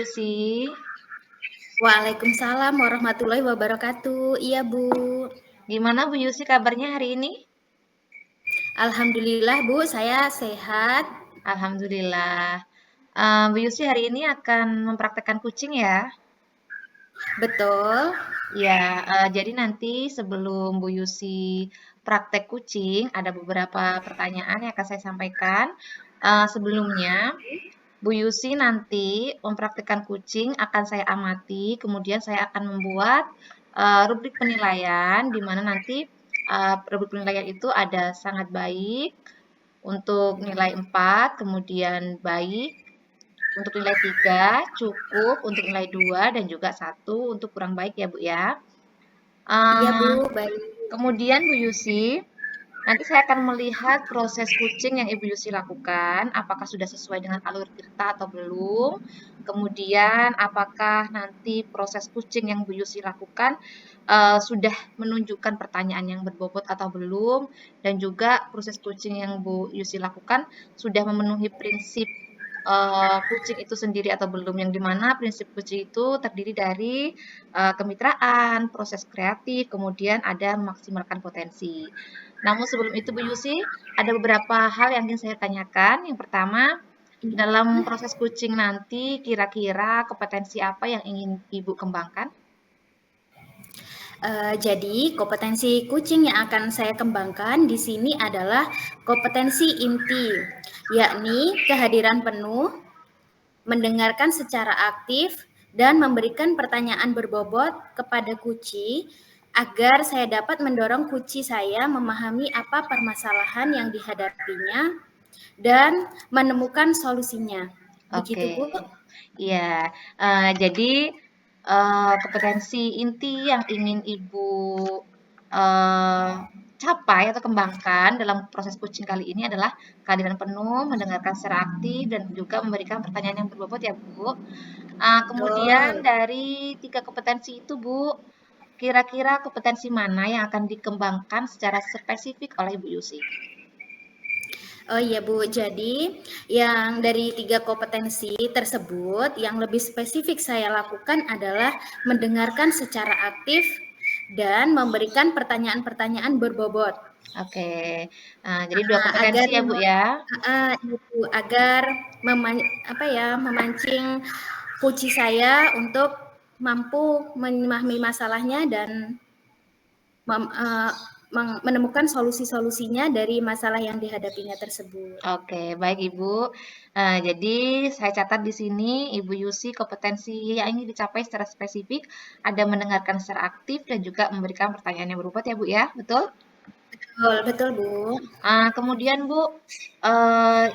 Yusi. Waalaikumsalam warahmatullahi wabarakatuh. Iya, Bu. Gimana Bu Yusi kabarnya hari ini? Alhamdulillah, Bu, saya sehat. Alhamdulillah. Bu Yusi hari ini akan mempraktekkan kucing ya? Betul. Ya, jadi nanti sebelum Bu Yusi praktek kucing, ada beberapa pertanyaan yang akan saya sampaikan. Sebelumnya, Bu Yusi nanti mempraktikkan kucing akan saya amati, kemudian saya akan membuat rubrik penilaian, di mana nanti rubrik penilaian itu ada sangat baik, untuk nilai 4, kemudian baik, untuk nilai 3, cukup, untuk nilai 2, dan juga 1 untuk kurang baik ya Bu ya. Iya, Bu, Uh, baik. Kemudian Bu Yusi, nanti saya akan melihat proses kucing yang Ibu Yusi lakukan, apakah sudah sesuai dengan alur kita atau belum. Kemudian apakah nanti proses kucing yang Bu Yusi lakukan sudah menunjukkan pertanyaan yang berbobot atau belum, dan juga proses kucing yang Bu Yusi lakukan sudah memenuhi prinsip kucing itu sendiri atau belum, yang dimana prinsip kucing itu terdiri dari kemitraan, proses kreatif, kemudian ada memaksimalkan potensi. Namun sebelum itu Bu Yusi, ada beberapa hal yang ingin saya tanyakan. Yang pertama, dalam proses kucing nanti kira-kira kompetensi apa yang ingin Ibu kembangkan? Jadi, kompetensi kucing yang akan saya kembangkan di sini adalah kompetensi inti, yakni kehadiran penuh, mendengarkan secara aktif, dan memberikan pertanyaan berbobot kepada kuci agar saya dapat mendorong kuci saya memahami apa permasalahan yang dihadapinya dan menemukan solusinya. Oke, Begitu, Bu. iya. Jadi kompetensi inti yang ingin Ibu eh, capai atau kembangkan dalam proses coaching kali ini adalah kehadiran penuh, mendengarkan secara aktif, dan juga memberikan pertanyaan yang berbobot ya Bu. Kemudian Betul. dari 3 kompetensi itu Bu, kira-kira kompetensi mana yang akan dikembangkan secara spesifik oleh Ibu Yusi? Oh iya Bu, jadi yang dari 3 kompetensi tersebut yang lebih spesifik saya lakukan adalah mendengarkan secara aktif dan memberikan pertanyaan-pertanyaan berbobot. Oke, jadi 2 kompetensi Agar ya Bu ya. itu agar memancing kuci saya untuk mampu memahami masalahnya dan menemukan solusi-solusinya dari masalah yang dihadapinya tersebut. Oke, baik Ibu. Jadi saya catat di sini Ibu Yusi kompetensi yang ingin dicapai secara spesifik ada mendengarkan secara aktif dan juga memberikan pertanyaan yang berupa ya Bu ya, betul? Betul, betul Bu. Kemudian Bu,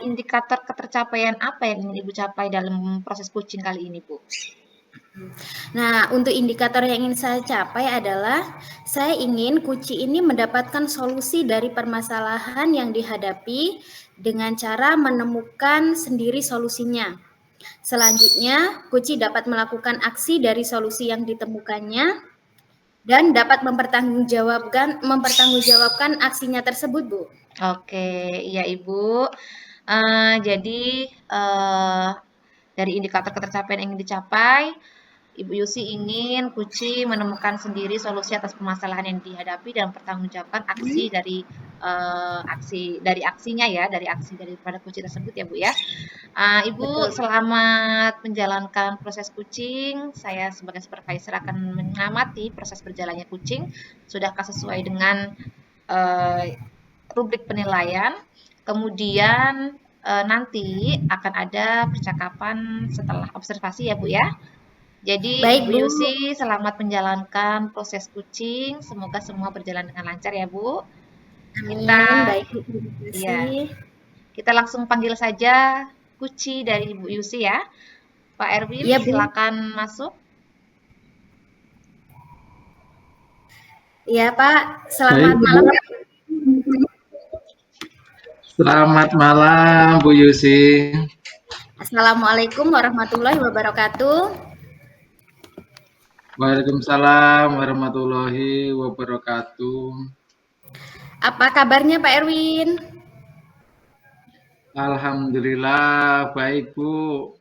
indikator ketercapaian apa yang ingin Ibu capai dalam proses coaching kali ini Bu? Nah, untuk indikator yang ingin saya capai adalah saya ingin kuci ini mendapatkan solusi dari permasalahan yang dihadapi dengan cara menemukan sendiri solusinya. Selanjutnya, kuci dapat melakukan aksi dari solusi yang ditemukannya dan dapat mempertanggungjawabkan aksinya tersebut, Bu. Oke, iya Ibu. Jadi dari indikator ketercapaian yang ingin dicapai, Ibu Yusi ingin Kuci menemukan sendiri solusi atas permasalahan yang dihadapi dan mempertanggungjawabkan aksi dari aksinya ya, dari aksi daripada Kuci tersebut ya Bu ya. Ibu Betul. selamat menjalankan proses kucing. Saya sebagai supervisor akan mengamati proses berjalannya kucing. Sudahkah sesuai dengan uh, rubrik penilaian? Kemudian nanti akan ada percakapan setelah observasi ya Bu ya. Jadi Baik, Ibu Bu. Yusi selamat menjalankan proses kucing. Semoga semua berjalan dengan lancar ya Bu. Kita Amin. Baik, Bu. Terima ya, kasih. kita langsung panggil saja Kuci dari Ibu Yusi ya. Pak Erwin, Iya, Bu. silakan masuk. Iya, Pak. Selamat Baik, malam. selamat malam Bu Yusi. Assalamualaikum warahmatullahi wabarakatuh. Waalaikumsalam warahmatullahi wabarakatuh. Apa kabarnya Pak Erwin? Alhamdulillah baik Bu.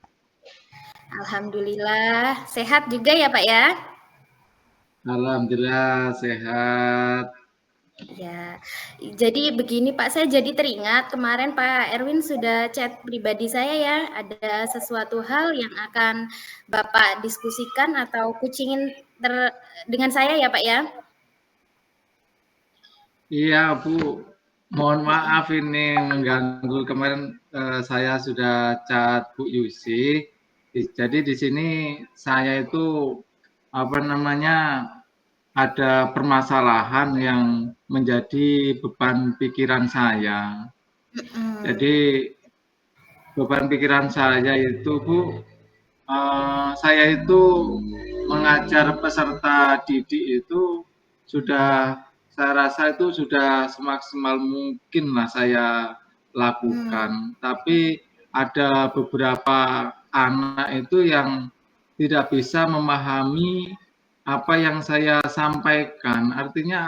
Alhamdulillah, sehat juga ya Pak ya? Alhamdulillah sehat. Ya, jadi begini Pak, saya jadi teringat kemarin Pak Erwin sudah chat pribadi saya ya, ada sesuatu hal yang akan Bapak diskusikan atau kucingin dengan saya ya Pak ya? Iya Bu, mohon maaf ini mengganggu. Kemarin saya sudah chat Bu Yusi. Jadi di sini saya itu apa namanya ada permasalahan yang menjadi beban pikiran saya. Jadi beban pikiran saya itu Bu, saya itu mengajar peserta didik itu sudah saya rasa itu sudah semaksimal mungkin lah saya lakukan. Tapi ada beberapa anak itu yang tidak bisa memahami apa yang saya sampaikan. Artinya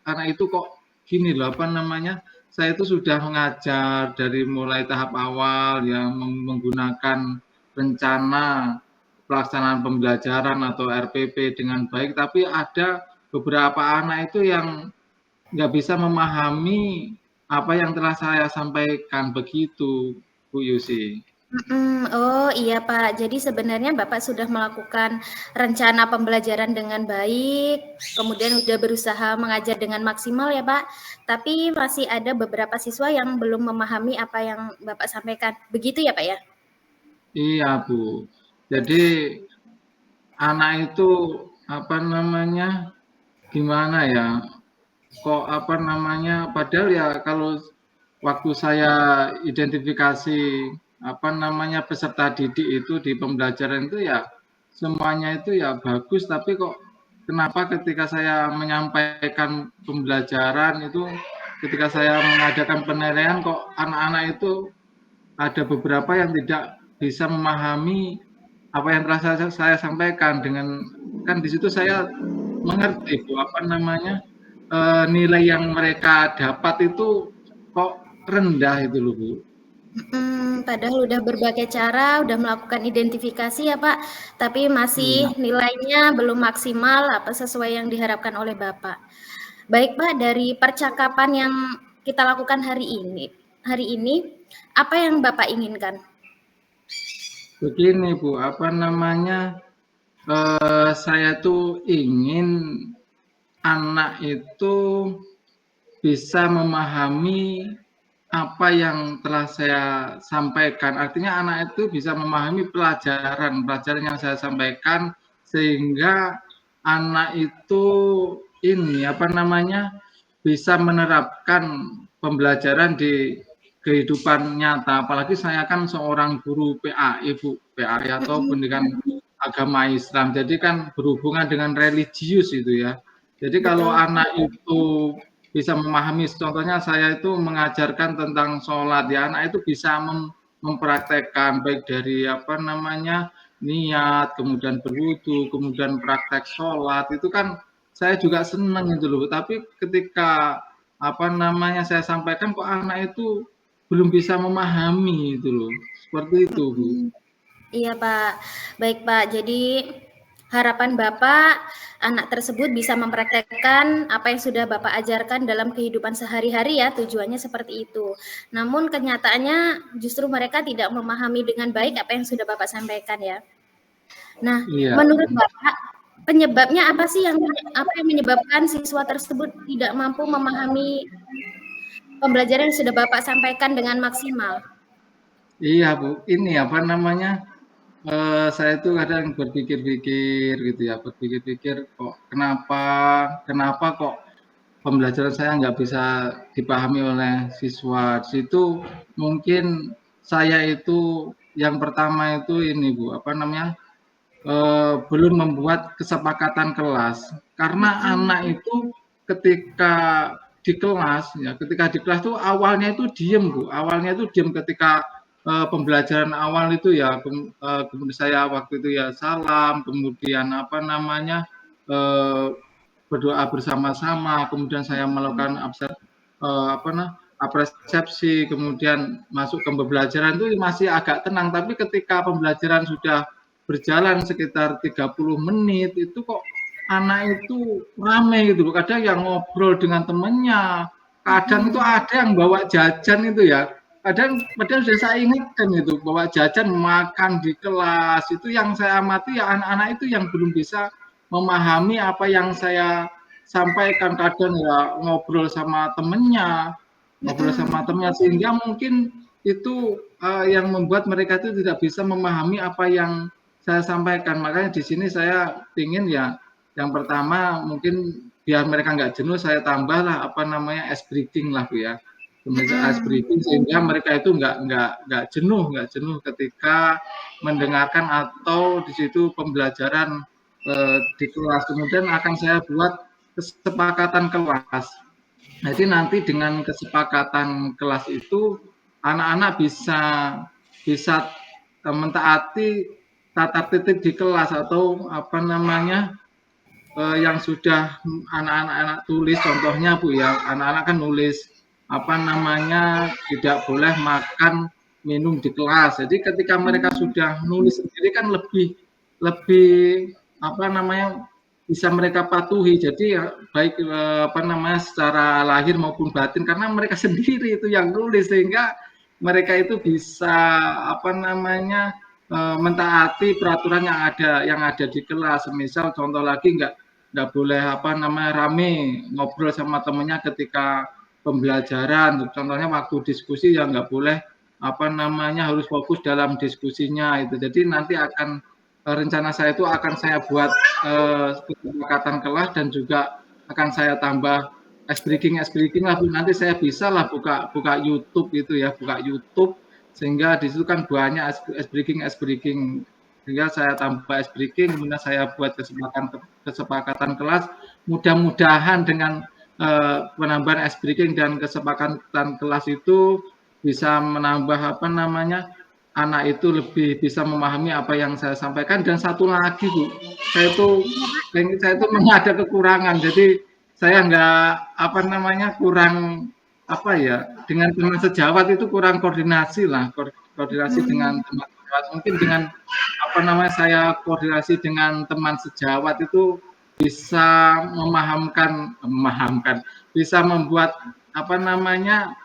anak itu kok gini loh, apa namanya, saya itu sudah mengajar dari mulai tahap awal yang menggunakan rencana pelaksanaan pembelajaran atau RPP dengan baik, tapi ada beberapa anak itu yang nggak bisa memahami apa yang telah saya sampaikan, begitu Bu Yusi. Oh iya Pak, jadi sebenarnya Bapak sudah melakukan rencana pembelajaran dengan baik, kemudian sudah berusaha mengajar dengan maksimal ya Pak, tapi masih ada beberapa siswa yang belum memahami apa yang Bapak sampaikan. Begitu ya Pak ya? Iya Bu, jadi anak itu apa namanya, gimana ya, kok apa namanya, padahal ya kalau waktu saya identifikasi apa namanya peserta didik itu di pembelajaran itu ya semuanya itu ya bagus, tapi kok kenapa ketika saya menyampaikan pembelajaran itu, ketika saya mengadakan penilaian, kok anak-anak itu ada beberapa yang tidak bisa memahami apa yang telah saya sampaikan. Dengan kan di situ saya mengerti Bu, apa namanya, nilai yang mereka dapat itu kok rendah itu loh Bu. Padahal udah berbagai cara, udah melakukan identifikasi ya Pak, tapi masih Iya. nilainya belum maksimal apa sesuai yang diharapkan oleh Bapak. Baik Pak, dari percakapan yang kita lakukan hari ini apa yang Bapak inginkan? Begini Bu, apa namanya, saya tuh ingin anak itu bisa memahami apa yang telah saya sampaikan. Artinya anak itu bisa memahami pelajaran yang saya sampaikan, sehingga anak itu ini apa namanya, bisa menerapkan pembelajaran di kehidupan nyata. Apalagi saya kan seorang guru PAI Bu, PAI atau pendidikan agama Islam. Jadi kan berhubungan dengan religius itu ya. Jadi kalau Betul. anak itu bisa memahami, contohnya saya itu mengajarkan tentang sholat ya, anak itu bisa mempraktekkan baik dari apa namanya, niat, kemudian berwudu, kemudian praktek sholat, itu kan saya juga senang itu loh. Tapi ketika apa namanya saya sampaikan kok anak itu belum bisa memahami itu loh, seperti itu Bu. Iya Pak, baik Pak. Jadi harapan Bapak anak tersebut bisa mempraktekkan apa yang sudah Bapak ajarkan dalam kehidupan sehari-hari ya, tujuannya seperti itu. Namun kenyataannya justru mereka tidak memahami dengan baik apa yang sudah Bapak sampaikan ya. Nah, Iya. menurut Bapak penyebabnya apa sih yang menyebabkan siswa tersebut tidak mampu memahami pembelajaran yang sudah Bapak sampaikan dengan maksimal? Iya Bu, ini apa namanya, saya itu kadang berpikir-pikir gitu ya, berpikir-pikir kok kenapa kok pembelajaran saya nggak bisa dipahami oleh siswa. Di situ mungkin saya itu yang pertama itu ini Bu, apa namanya, belum membuat kesepakatan kelas. Karena anak itu ketika ketika di kelas tuh awalnya itu diem Bu, awalnya itu diem ketika pembelajaran awal itu ya, kemudian saya waktu itu ya salam, kemudian apa namanya, berdoa bersama-sama, kemudian saya melakukan apresiasi, kemudian masuk ke pembelajaran itu masih agak tenang. Tapi ketika pembelajaran sudah berjalan sekitar 30 menit itu kok anak itu rame gitu. Kadang yang ngobrol dengan temennya, kadang itu ada yang bawa jajan itu ya. Kadang padahal sudah saya ingatkan itu bawa jajan makan di kelas. Itu yang saya amati ya anak-anak itu yang belum bisa memahami apa yang saya sampaikan. Kadang ya ngobrol sama temennya, sehingga mungkin itu yang membuat mereka itu tidak bisa memahami apa yang saya sampaikan. Makanya di sini saya ingin ya yang pertama mungkin biar mereka nggak jenuh saya tambahlah apa namanya ice breaking lah Bu ya. Ice breaking sehingga mereka itu nggak jenuh ketika mendengarkan atau di situ pembelajaran di kelas. Kemudian akan saya buat kesepakatan kelas. Jadi nanti dengan kesepakatan kelas itu anak-anak bisa bisa mentaati tata tertib di kelas atau apa namanya yang sudah anak-anak tulis contohnya Bu ya, anak-anak kan nulis apa namanya tidak boleh makan minum di kelas. Jadi ketika mereka sudah nulis sendiri kan lebih lebih apa namanya bisa mereka patuhi. Jadi baik apa namanya secara lahir maupun batin karena mereka sendiri itu yang nulis sehingga mereka itu bisa apa namanya mentaati peraturan yang ada di kelas. Misal contoh lagi nggak boleh apa namanya rame ngobrol sama temennya ketika pembelajaran. Contohnya waktu diskusi ya nggak boleh apa namanya harus fokus dalam diskusinya itu. Jadi nanti akan rencana saya itu akan saya buat kesepakatan kelas dan juga akan saya tambah ice breaking lah Bu. Nanti saya bisa lah buka YouTube itu ya, buka YouTube sehingga di situ kan banyak ice breaking sehingga saya tambah ice breaking kemudian saya buat kesepakatan kelas. Mudah-mudahan dengan penambahan ice breaking dan kesepakatan kelas itu bisa menambah apa namanya anak itu lebih bisa memahami apa yang saya sampaikan. Dan satu lagi Bu, saya itu memang ada kekurangan. Jadi saya nggak apa namanya kurang apa ya dengan teman sejawat itu kurang koordinasi lah koordinasi dengan teman sejawat. Mungkin dengan apa namanya saya koordinasi dengan teman sejawat itu bisa memahamkan bisa membuat apa namanya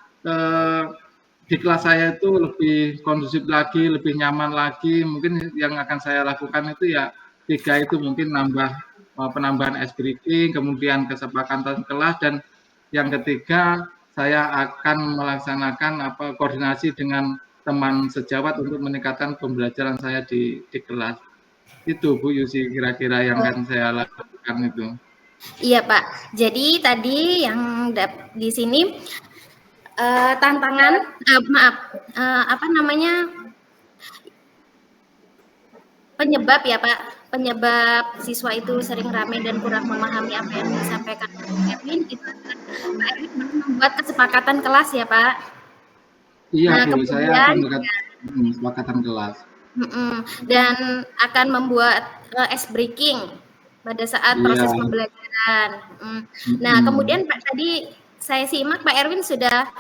di kelas saya itu lebih kondusif lagi, lebih nyaman lagi. Mungkin yang akan saya lakukan itu ya 3 itu mungkin nambah penambahan ice breaking, kemudian kesepakatan kelas, dan yang ketiga saya akan melaksanakan koordinasi dengan teman sejawat untuk meningkatkan pembelajaran saya di kelas. Itu Bu Yusi kira-kira yang akan saya lakukan itu. Iya Pak. Jadi tadi yang di sini tantangan apa namanya penyebab ya Pak, penyebab siswa itu sering ramai dan kurang memahami apa yang disampaikan Pak Erwin itu Pak Erwin membuat kesepakatan kelas ya Pak. Iya Nah, Bu, saya akan membuat kesepakatan kelas. Dan akan membuat ice breaking pada saat proses pembelajaran. Nah, kemudian Pak tadi saya simak Pak Erwin sudah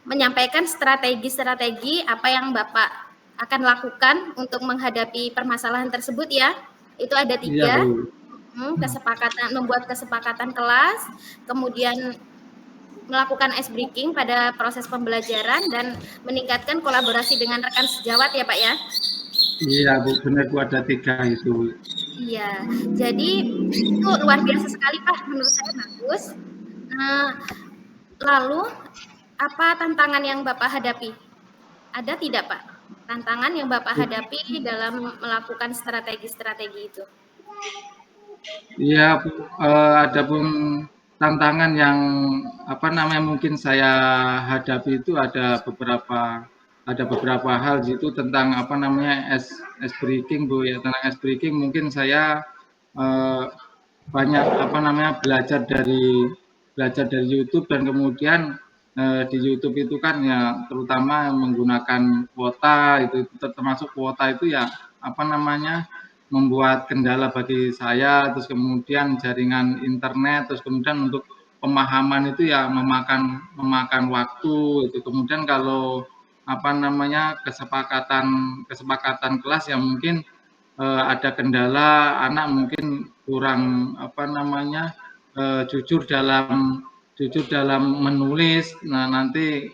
menyampaikan strategi-strategi apa yang Bapak akan lakukan untuk menghadapi permasalahan tersebut ya. Itu ada 3. Kesepakatan, membuat kesepakatan kelas, kemudian melakukan ice breaking pada proses pembelajaran dan meningkatkan kolaborasi dengan rekan sejawat ya Pak ya. Iya Bu, benar Bu, ada 3 itu. Iya, jadi itu luar biasa sekali Pak, menurut saya bagus. Lalu apa tantangan yang Bapak hadapi? Ada tidak Pak tantangan yang Bapak hadapi dalam melakukan strategi-strategi itu? Iya, ada pun tantangan yang apa namanya mungkin saya hadapi itu ada beberapa hal gitu tentang apa namanya ice breaking Bu ya, tentang ice breaking mungkin saya banyak apa namanya belajar dari YouTube, dan kemudian di YouTube itu kan ya terutama menggunakan kuota itu termasuk kuota itu ya apa namanya membuat kendala bagi saya, terus kemudian jaringan internet, terus kemudian untuk pemahaman itu ya memakan waktu itu. Kemudian kalau apa namanya kesepakatan kelas ya mungkin ada kendala anak mungkin kurang jujur dalam menulis. Nah, nanti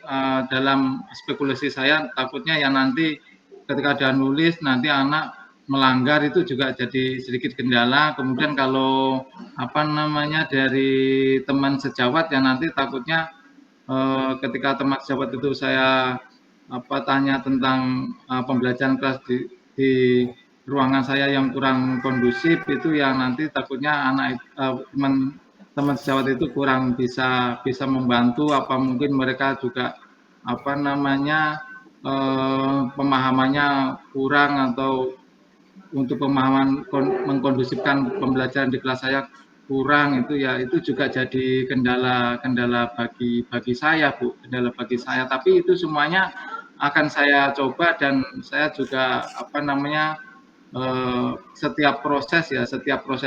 dalam spekulasi saya takutnya ya nanti ketika dia nulis nanti anak melanggar, itu juga jadi sedikit kendala. Kemudian kalau dari teman sejawat ya nanti takutnya ketika teman sejawat itu saya tanya tentang pembelajaran kelas di ruangan saya yang kurang kondusif, itu yang nanti takutnya teman sejawat itu kurang bisa membantu, apa mungkin mereka juga pemahamannya kurang, atau untuk pemahaman mengkondusifkan pembelajaran di kelas saya kurang, itu ya itu juga jadi kendala bagi saya, Bu, kendala bagi saya. Tapi itu semuanya akan saya coba, dan saya juga setiap proses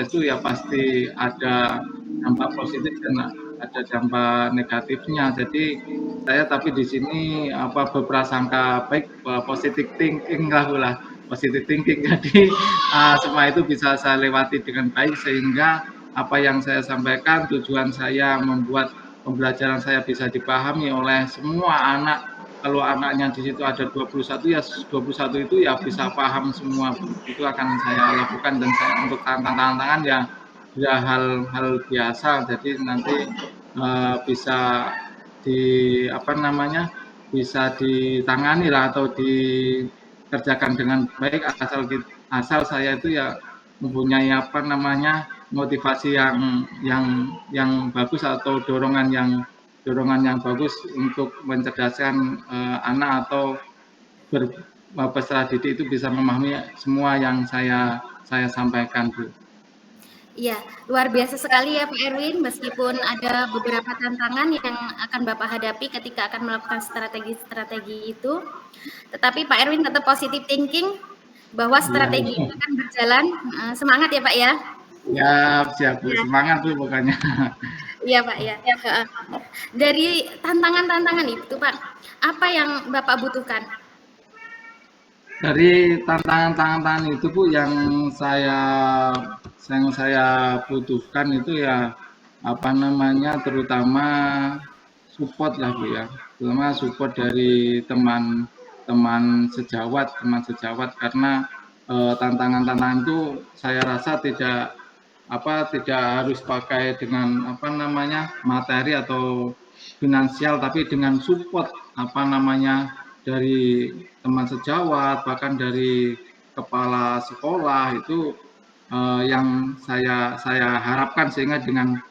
itu ya pasti ada dampak positif dan ada dampak negatifnya. Jadi saya tapi di sini berprasangka baik, positive thinking lah. Positive thinking. Jadi semua itu bisa saya lewati dengan baik, sehingga apa yang saya sampaikan, tujuan saya membuat pembelajaran saya bisa dipahami oleh semua anak. Kalau anaknya di situ ada 21, ya 21 itu ya bisa paham semua. Itu akan saya lakukan, dan saya untuk tantangan ya hal biasa. Jadi nanti bisa bisa ditangani lah, atau dikerjakan dengan baik, asal saya itu ya mempunyai motivasi yang bagus, atau dorongan yang bagus untuk mencerdaskan anak, atau peserta didik itu bisa memahami semua yang saya sampaikan, Bu. Iya, luar biasa sekali ya Pak Erwin, meskipun ada beberapa tantangan yang akan Bapak hadapi ketika akan melakukan strategi-strategi itu, tetapi Pak Erwin tetap positive thinking bahwa strategi itu akan berjalan. Semangat ya Pak ya. Ya, siap Bu, semangat Bu pokoknya. Iya Pak ya. Dari tantangan-tantangan itu Pak, apa yang Bapak butuhkan? Dari tantangan itu Bu, yang saya butuhkan itu ya terutama support lah Bu ya, terutama support dari teman sejawat, karena tantangan itu saya rasa tidak harus pakai dengan materi atau finansial, tapi dengan support dari teman sejawat, bahkan dari kepala sekolah, itu yang saya harapkan, sehingga dengan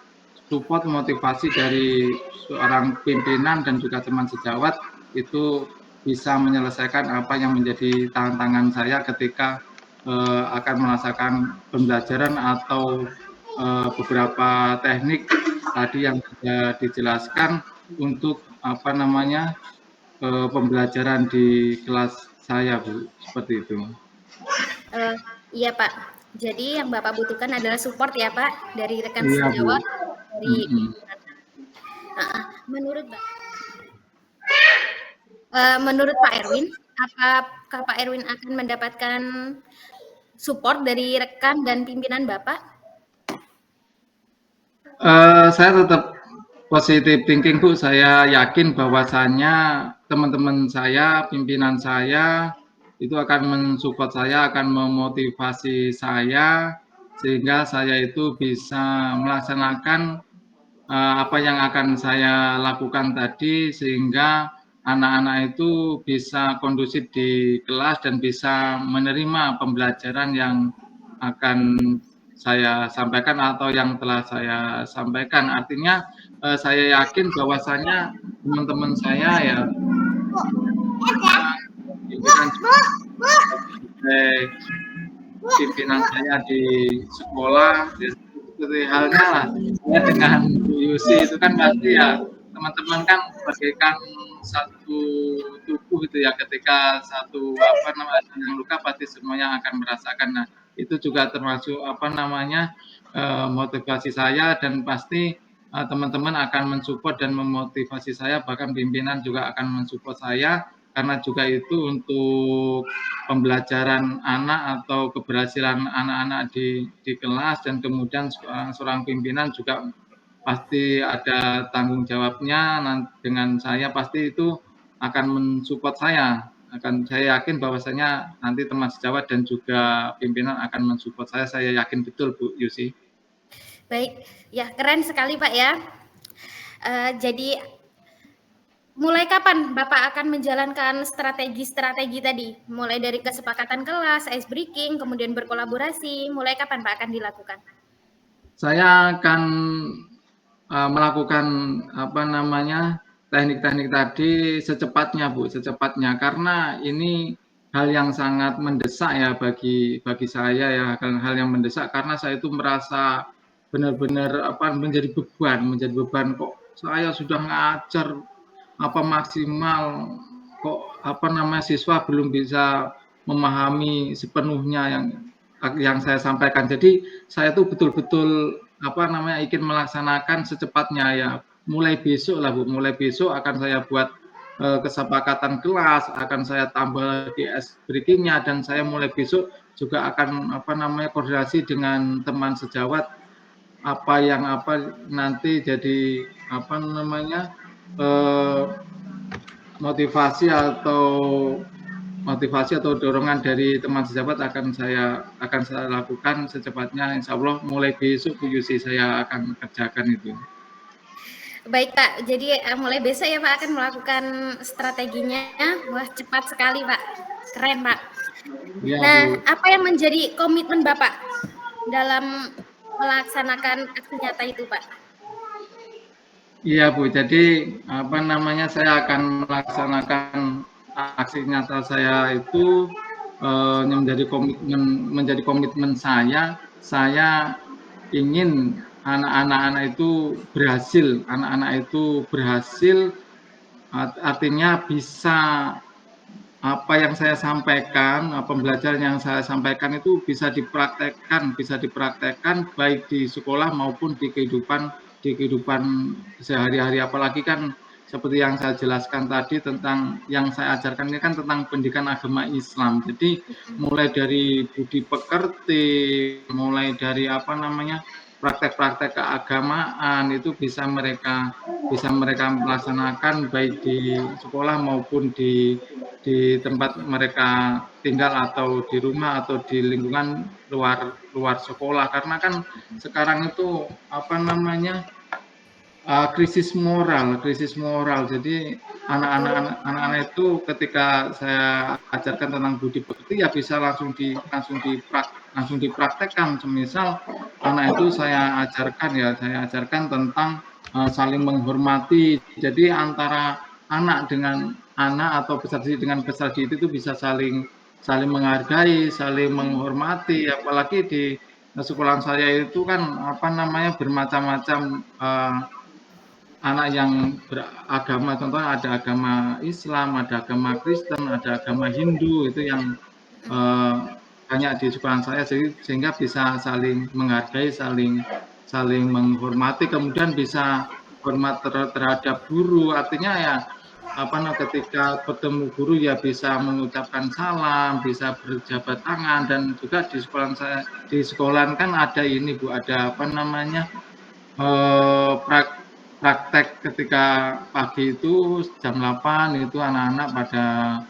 support motivasi dari seorang pimpinan dan juga teman sejawat, itu bisa menyelesaikan apa yang menjadi tantangan saya ketika akan melaksanakan pembelajaran atau beberapa teknik tadi yang sudah dijelaskan untuk pembelajaran di kelas saya, Bu, seperti itu. Iya Pak, jadi yang Bapak butuhkan adalah support ya Pak, dari rekan sejawat, dari menurut Pak Erwin, apakah Pak Erwin akan mendapatkan support dari rekan dan pimpinan Bapak? Saya tetap positive thinking, Bu. Saya yakin bahwasannya teman-teman saya, pimpinan saya, itu akan mensupport saya, akan memotivasi saya, sehingga saya itu bisa melaksanakan apa yang akan saya lakukan tadi, sehingga anak-anak itu bisa kondusif di kelas dan bisa menerima pembelajaran yang akan saya sampaikan atau yang telah saya sampaikan. Artinya saya yakin bahwasanya teman-teman saya ya pimpinan saya di sekolah, seperti halnya lah ya dengan Bu Yusi, itu kan pasti ya teman-teman kan bagaikan satu tubuh itu ya, ketika satu yang luka pasti semuanya akan merasakan. Nah, itu juga termasuk motivasi saya, dan pasti teman-teman akan mensupport dan memotivasi saya, bahkan pimpinan juga akan mensupport saya karena juga itu untuk pembelajaran anak atau keberhasilan anak-anak di kelas, dan kemudian seorang pimpinan juga pasti ada tanggung jawabnya. Dengan saya pasti itu akan mensupport saya. Saya yakin bahwasanya nanti teman sejawat dan juga pimpinan akan mensupport saya. Saya yakin betul, Bu Yusi. Baik, ya keren sekali Pak ya. Jadi mulai kapan Bapak akan menjalankan strategi-strategi tadi? Mulai dari kesepakatan kelas, ice breaking, kemudian berkolaborasi. Mulai kapan Pak akan dilakukan? Saya akan melakukan teknik-teknik tadi secepatnya, Bu, secepatnya, karena ini hal yang sangat mendesak ya bagi saya ya, hal yang mendesak, karena saya itu merasa benar-benar menjadi beban kok saya sudah ngajar maksimal, kok siswa belum bisa memahami sepenuhnya yang saya sampaikan. Jadi saya tuh betul-betul ingin melaksanakan secepatnya ya. Mulai besok lah, Bu, mulai besok akan saya buat kesepakatan kelas, akan saya tambah di ice breaking-nya, dan saya mulai besok juga akan koordinasi dengan teman sejawat nanti jadi motivasi atau dorongan dari teman sejawat akan saya lakukan secepatnya, insya Allah mulai besok Bu Yusi saya akan kerjakan itu. Baik Pak, jadi mulai besok ya Pak akan melakukan strateginya. Wah cepat sekali Pak, keren Pak. Ya, nah, Bu, apa yang menjadi komitmen Bapak dalam melaksanakan aksi nyata itu Pak? Iya Bu, jadi saya akan melaksanakan aksi nyata saya itu menjadi komitmen saya. Saya ingin anak-anak itu berhasil, artinya bisa apa yang saya sampaikan, pembelajaran yang saya sampaikan itu bisa dipraktekkan baik di sekolah maupun di kehidupan sehari-hari. Apalagi kan seperti yang saya jelaskan tadi tentang yang saya ajarkan ini kan tentang pendidikan agama Islam. Jadi mulai dari budi pekerti, mulai dari praktek-praktek keagamaan itu bisa mereka melaksanakan baik di sekolah maupun di tempat mereka tinggal atau di rumah atau di lingkungan luar sekolah. Karena kan sekarang itu krisis moral. Jadi anak-anak itu ketika saya ajarkan tentang budi pekerti ya bisa langsung dipraktekkan. Semisal anak itu saya ajarkan tentang saling menghormati. Jadi antara anak dengan anak atau peserta dengan peserta itu bisa saling menghargai, saling menghormati. Apalagi di sekolah saya itu kan bermacam-macam anak yang beragama, contohnya ada agama Islam, ada agama Kristen, ada agama Hindu, itu yang banyak di sekolah saya, sehingga bisa saling menghargai, saling menghormati, kemudian bisa hormat terhadap guru. Artinya ya ketika bertemu guru ya bisa mengucapkan salam, bisa berjabat tangan. Dan juga di sekolah kan ada ini Bu, ada praktek ketika pagi itu jam 8 itu anak-anak pada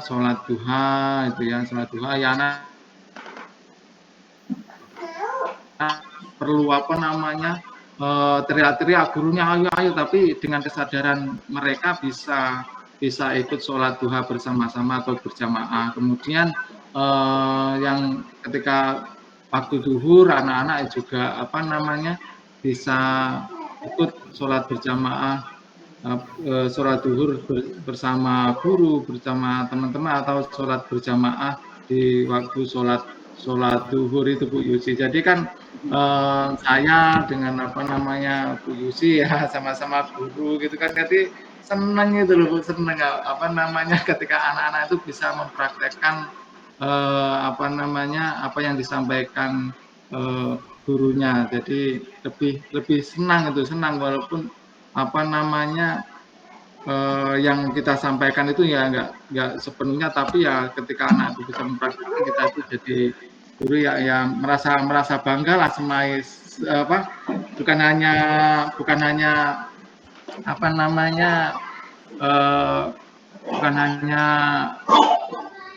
sholat duha ya anak perlu teriak-teriak gurunya ayo, tapi dengan kesadaran mereka bisa ikut sholat duha bersama-sama atau berjamaah. Kemudian yang ketika waktu zuhur anak-anak juga bisa ikut sholat berjamaah, sholat zuhur bersama guru, bersama teman-teman, atau sholat berjamaah di waktu sholat zuhur itu Bu Yusi. Jadi kan saya dengan Bu Yusi ya sama-sama guru gitu kan, jadi senang itu loh Bu, senang ketika anak-anak itu bisa mempraktekkan apa yang disampaikan gurunya. Jadi lebih senang walaupun yang kita sampaikan itu ya nggak sepenuhnya, tapi ya ketika anak itu bisa mempraktikkan, kita itu jadi guru ya merasa bangga lah bukan hanya apa namanya bukan hanya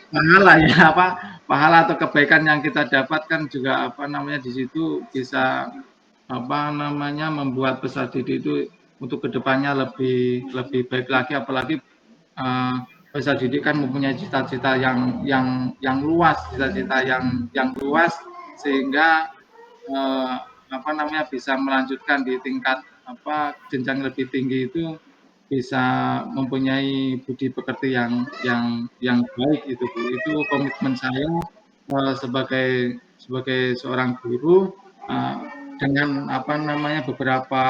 pahala ya pahala atau kebaikan yang kita dapatkan juga di situ bisa membuat peserta didik itu untuk kedepannya lebih baik lagi, apalagi peserta didik kan mempunyai cita-cita yang luas, sehingga bisa melanjutkan di tingkat jenjang lebih tinggi itu bisa mempunyai budi pekerti yang baik itu Bu. Itu komitmen saya sebagai seorang guru dengan beberapa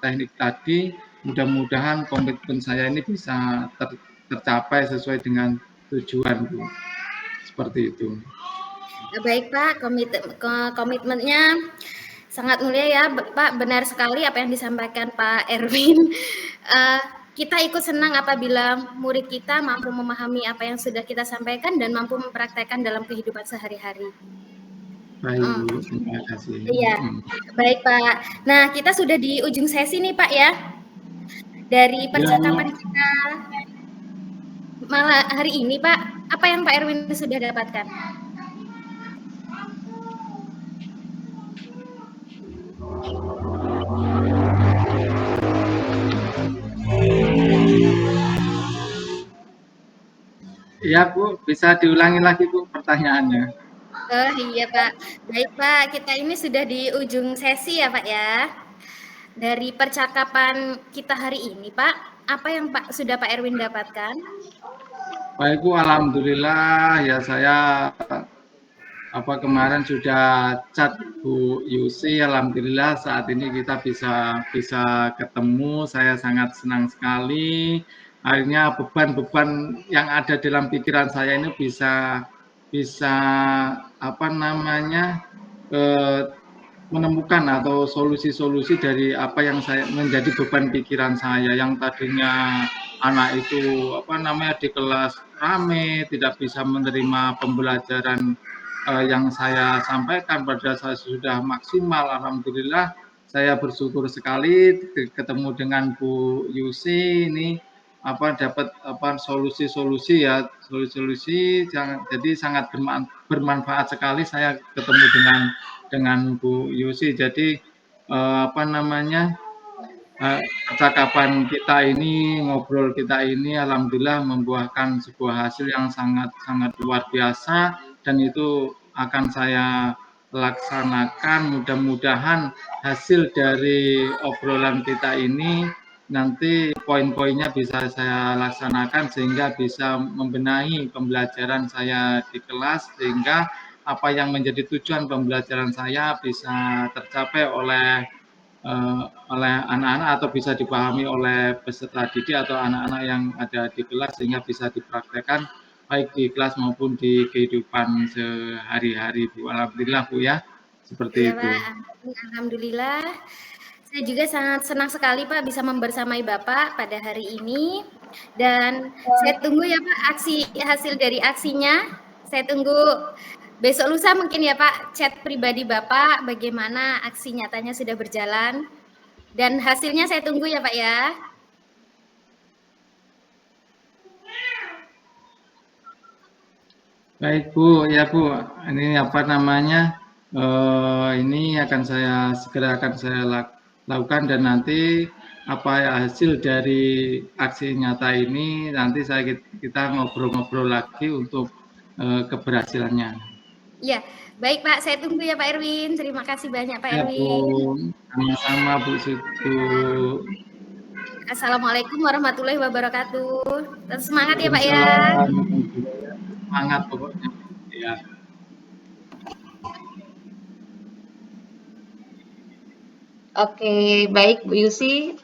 teknik tadi, mudah-mudahan komitmen saya ini bisa tercapai sesuai dengan tujuan Bu. Seperti itu. Baik Pak, komitmennya sangat mulia ya Pak, benar sekali apa yang disampaikan Pak Erwin. Kita ikut senang apabila murid kita mampu memahami apa yang sudah kita sampaikan dan mampu mempraktekkan dalam kehidupan sehari-hari. Baik Bu, terima kasih. Iya, baik Pak. Nah, kita sudah di ujung sesi nih Pak ya. Dari percakapan kita malah hari ini Pak, apa yang Pak Erwin sudah dapatkan? Iya Bu, bisa diulangi lagi Bu pertanyaannya. Oh iya Pak, baik Pak, kita ini sudah di ujung sesi ya Pak ya. Dari percakapan kita hari ini Pak, apa yang sudah Pak Erwin dapatkan? Baik Bu, alhamdulillah ya saya kemarin sudah chat Bu Yusi, alhamdulillah saat ini kita bisa ketemu, saya sangat senang sekali. Akhirnya beban-beban yang ada dalam pikiran saya ini bisa menemukan atau solusi-solusi dari apa yang menjadi beban pikiran saya, yang tadinya anak itu di kelas rame, tidak bisa menerima pembelajaran yang saya sampaikan, pada saya sudah maksimal. Alhamdulillah saya bersyukur sekali ketemu dengan Bu Yusi ini dapat solusi-solusi jadi sangat bermanfaat sekali saya ketemu dengan Bu Yusi. Jadi percakapan kita ini, ngobrol kita ini alhamdulillah membuahkan sebuah hasil yang sangat luar biasa, dan itu akan saya laksanakan. Mudah-mudahan hasil dari obrolan kita ini nanti poin-poinnya bisa saya laksanakan sehingga bisa membenahi pembelajaran saya di kelas, sehingga apa yang menjadi tujuan pembelajaran saya bisa tercapai oleh anak-anak atau bisa dipahami oleh peserta didik atau anak-anak yang ada di kelas, sehingga bisa dipraktekkan baik di kelas maupun di kehidupan sehari-hari Bu. Alhamdulillah Bu ya, seperti itu. Pak, alhamdulillah. Saya juga sangat senang sekali Pak bisa membersamai Bapak pada hari ini, dan saya tunggu ya Pak hasil dari aksinya. Saya tunggu besok lusa mungkin ya Pak, chat pribadi Bapak bagaimana aksi nyatanya sudah berjalan, dan hasilnya saya tunggu ya Pak ya. Baik Bu, ya Bu, ini ini segera akan saya lakukan, dan nanti hasil dari aksi nyata ini nanti kita ngobrol-ngobrol lagi untuk keberhasilannya. Ya, baik Pak, saya tunggu ya Pak Erwin. Terima kasih banyak Pak Erwin. Bu, sama-sama Bu Sutu. Assalamualaikum warahmatullahi wabarakatuh. Tetap semangat ya Pak ya. Semangat pokoknya. Ya. Oke, baik Bu Yusi.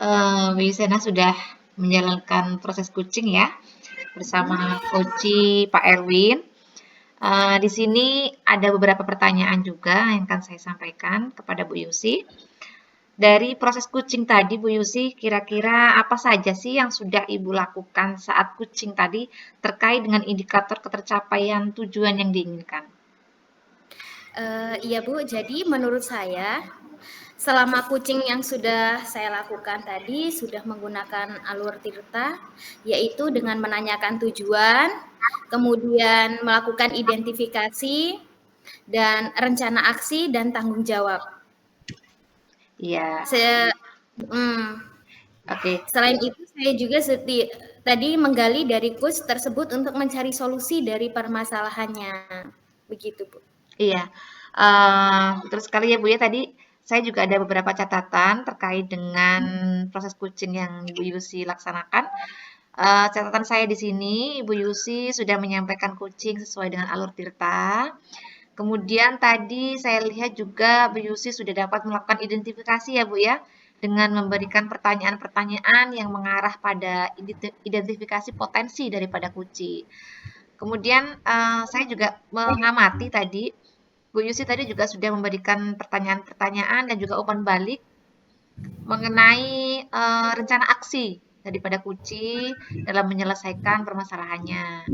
Bu Yusena sudah menjalankan proses coaching ya bersama Coach Pak Erwin. Di sini ada beberapa pertanyaan juga yang akan saya sampaikan kepada Bu Yusi. Dari proses kucing tadi, Bu Yusi, kira-kira apa saja sih yang sudah Ibu lakukan saat kucing tadi terkait dengan indikator ketercapaian tujuan yang diinginkan? Iya Bu, jadi menurut saya selama kucing yang sudah saya lakukan tadi sudah menggunakan alur tirta, yaitu dengan menanyakan tujuan, kemudian melakukan identifikasi, dan rencana aksi dan tanggung jawab. Iya, oke. Selain itu saya juga tadi menggali dari coach tersebut untuk mencari solusi dari permasalahannya. Begitu, Bu. Iya, betul sekali ya Bu ya. Tadi saya juga ada beberapa catatan terkait dengan proses kucing yang Ibu Yusi laksanakan. Catatan saya di sini, Ibu Yusi sudah menyampaikan kucing sesuai dengan alur tirta. Kemudian tadi saya lihat juga Bu Yusi sudah dapat melakukan identifikasi ya Bu ya, dengan memberikan pertanyaan-pertanyaan yang mengarah pada identifikasi potensi daripada kucing. Kemudian saya juga mengamati tadi, Bu Yusi tadi juga sudah memberikan pertanyaan-pertanyaan dan juga umpan balik mengenai rencana aksi daripada kucing dalam menyelesaikan permasalahannya.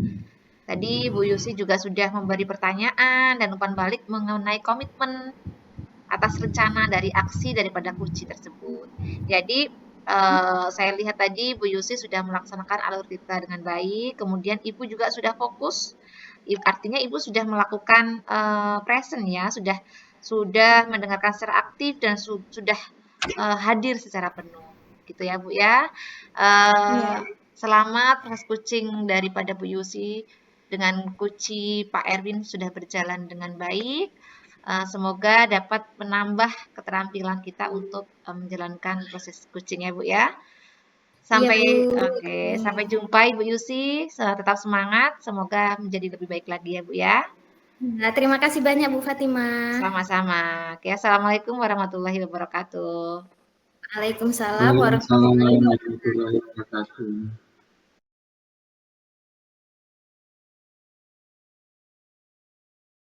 Tadi Bu Yusi juga sudah memberi pertanyaan dan umpan balik mengenai komitmen atas rencana dari aksi daripada kucing tersebut. Jadi saya lihat tadi Bu Yusi sudah melaksanakan alur tirta dengan baik, kemudian Ibu juga sudah fokus, artinya Ibu sudah melakukan present ya, sudah mendengarkan secara aktif dan sudah hadir secara penuh, gitu ya Bu ya. Selamat proses kucing daripada Bu Yusi dengan kucing Pak Erwin sudah berjalan dengan baik. Semoga dapat menambah keterampilan kita untuk menjalankan proses kucing ya Bu ya. Sampai Iya, Bu. oke, sampai jumpa Ibu Yusi. Tetap semangat, semoga menjadi lebih baik lagi ya Bu ya. Nah, terima kasih banyak Bu Fatimah. Sama-sama. Oke, Assalamualaikum warahmatullahi wabarakatuh. Waalaikumsalam Waalaikumsalam warahmatullahi wabarakatuh. warahmatullahi wabarakatuh.